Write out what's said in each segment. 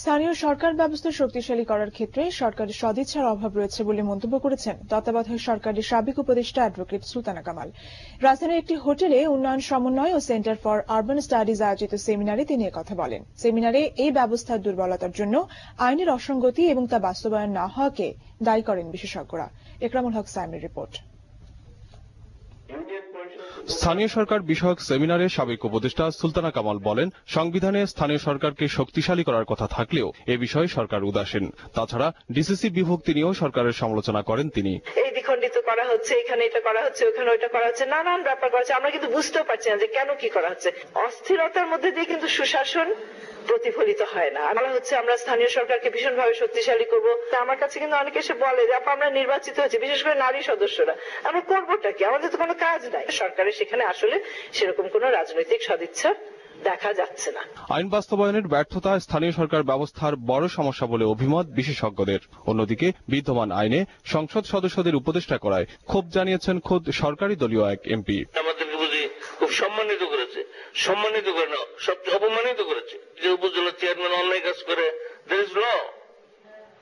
স্থানীয় সরকার ব্যবস্থা শক্তিশালী করার ক্ষেত্রে সরকারের সদিচ্ছার অভাব রয়েছে বলে মন্তব্য করেছেন তত্ত্বাবধায়ক সরকারের সাবেক উপদেষ্টা অ্যাডভোকেট সুলতানা কামাল। রাজধানীর একটি হোটেলে উন্নয়ন সমন্বয় ও সেন্টার ফর আরবান স্টাডিজ আয়োজিত সেমিনারে তিনি একথা বলেন। সেমিনারে এই ব্যবস্থার দুর্বলতার জন্য আইনের অসঙ্গতি এবং তা বাস্তবায়ন না হওয়াকে দায়ী করেন বিশেষজ্ঞরা। একরামুল হক সাইমের রিপোর্ট। স্থানীয় সরকার বিষয়ক সেমিনারে সাবেক উপদেষ্টা সুলতানা কামাল বলেন, সংবিধানে স্থানীয় সরকারকে শক্তিশালী করার কথা থাকলেও এ বিষয়ে সরকার উদাসীন। তাছাড়া ডিসিসি বিভক্তি নিয়েও সরকারের সমালোচনা করেন তিনি। এই দ্বিখণ্ডিত করা হচ্ছে, এখানে এটা করা হচ্ছে, ওখানে ওইটা করা হচ্ছে, নানান ব্যাপার করা হচ্ছে। আমরা কিন্তু বুঝতেও পারছি না যে কেন কি করা হচ্ছে। অস্থিরতার মধ্যে দিয়ে কিন্তু সুশাসন প্রতিফলিত হয় না। আমরা স্থানীয় সরকারকে ভীষণভাবে শক্তিশালী করব। আমার কাছে কিন্তু অনেকে এসে বলে যে আমরা নির্বাচিত হয়েছি, বিশেষ করে নারী সদস্যরা, আমরা করবোটা কি? আমাদের তো কোনো কাজ নাই। সরকারের সেখানে আসলে সেরকম কোনো রাজনৈতিক সদিচ্ছা দেখা যাচ্ছে না। আইন বাস্তবায়নের ব্যর্থতা স্থানীয় সরকার ব্যবস্থার বড় সমস্যা বলে অভিমত বিশেষজ্ঞদের। অন্যদিকে বিদ্যমান আইনে সংসদ সদস্যদের উপদেষ্টা করায় ক্ষোভ জানিয়েছেন খোদ সরকারি দলীয় এক এমপি। আমাদেরকে বুঝি খুব সম্মানিত করেছে, সম্মানিত করে না, সবচেয়ে অপমানিত করেছে। যে উপজেলা চেয়ারম্যান অন্যায় কাজ করে, there is law,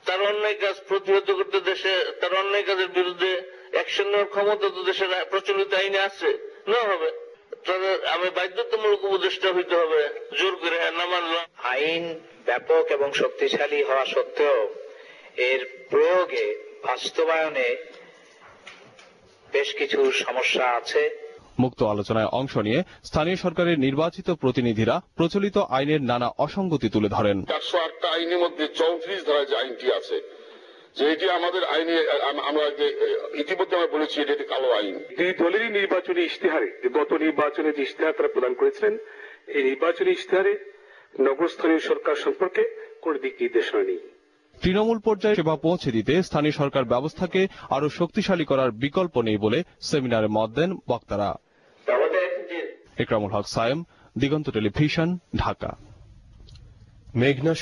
তার অন্যায় কাজ প্রতিহত করতে দেশে, তার অন্যায় কাজের বিরুদ্ধে অ্যাকশন নেওয়ার ক্ষমতা তো দেশের প্রচলিত আইনে আছে, না হবে। আমি বাধ্যতামূলক উপদেষ্টা হইতে হবে, জোর করে না মানলাম। আইন ব্যাপক এবং শক্তিশালী হওয়া সত্ত্বেও এর প্রয়োগে, বাস্তবায়নে বেশ কিছু সমস্যা আছে। মুক্ত আলোচনায় অংশ নিয়ে স্থানীয় সরকারের নির্বাচিত প্রতিনিধিরা প্রচলিত আইনের নানা অসঙ্গতি তুলে ধরেন। 408 আইনের মধ্যে 34 ধারায় যে আইনটি আছে, যে এটি আমাদের আইনে আমরা ইতিমধ্যে আমরা বলেছি এটি কালো আইন। দুই দলেরই নির্বাচনী ইশতেহারে, গত নির্বাচনে যে ইশতেহার তারা প্রদান করেছিলেন, এই নির্বাচনী ইশতেহারে নগরস্থানীয় সরকার সম্পর্কে কোন দিক নির্দেশনা নেই। তৃণমূল পর্যায়ে সেবা পৌঁছে দিতে স্থানীয় সরকার ব্যবস্থাকে আরো শক্তিশালী করার বিকল্প নেই বলে সেমিনারে মত দেন বক্তারা। একরামুল হক সায়েম, দিগন্ত টেলিভিশন, ঢাকা। মেঘনা